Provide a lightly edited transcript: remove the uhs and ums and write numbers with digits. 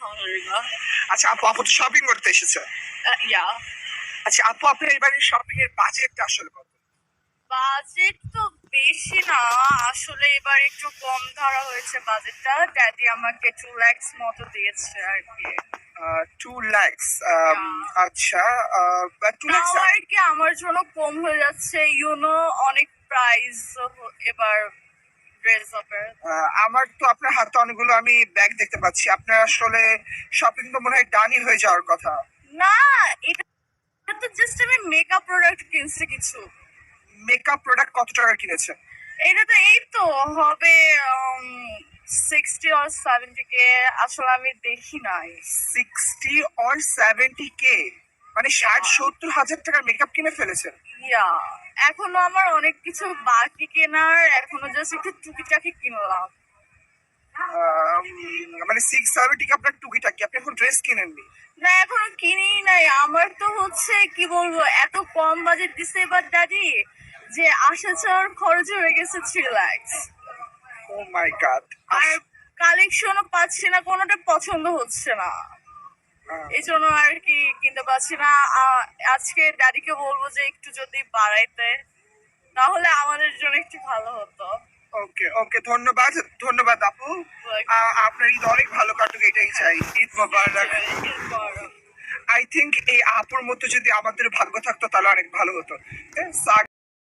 আলহামদুলিল্লাহ। আচ্ছা আপু, আপু তো শপিং করতে এসেছে। ইয়া আচ্ছা আপু, আপনার এবারে শপিং এর বাজেটটা আসলে কত? বাজেট তো বেশি না, আসলে এবার একটু কম ধরা হয়েছে বাজেটটা। ড্যাডি আমাকে 2 lakhs মতো দিয়েছে আর কি। 2 lakhs। আচ্ছা, 2 lakhs। তাও আর কি আমার জন্য কম হয়ে যাচ্ছে, অনেক প্রাইস এবার ড্রেস আপের। আমার তো আপনার হাতে অনেকগুলো আমি ব্যাগ দেখতে পাচ্ছি। আপনার আসলে শপিং তো মনে হয় ডানই হয়ে যাওয়ার কথা। না, এটা তো জাস্ট আমি মেকআপ প্রোডাক্ট কিনছি কিছু। মেকআপ প্রোডাক্ট কত টাকা কিনেছেন? এটা তো এই তো হবে 60 or 70 কে। আসলে আমি দেখি নাই। 60 or 70 কে? মানে 60-70 হাজার টাকার মেকআপ কিনে ফেলেছেন? ইয়া এখনো আমার অনেক কিছু বাকি কেনার, এখনো জাস্ট একটু টুকিটাকি কিনলাম। মানে 6-70 কে আপনার টুকিটাকি, আপনি এখন ড্রেস কিনেননি? না, এখনো কিনিই নাই। আমার তো হচ্ছে কি বলবো, এত কম বাজেট দিছে এবার ড্যাডি যে আসা যাওয়ার খরচ হয়ে গেছে 3 lakhs। ও মাই গড। আর কালেকশনও পাচ্ছি না, কোনোটা পছন্দ হচ্ছে না, এই জন্য আর কি কিনতে পারছি না। আজকে ড্যাডিকে বলবো যে একটু যদি বাড়াইতে, তাহলে আমাদের জন্য একটু ভালো হতো। ওকে ওকে, ধন্যবাদ ধন্যবাদ আপু। আপনার ঈদ অনেক ভালো কাটুক, এটাই চাই। ঈদ মোবারক। আই থিঙ্ক এই আপুর মতো যদি আমাদের ভাগ্য থাকতো তাহলে অনেক ভালো হতো।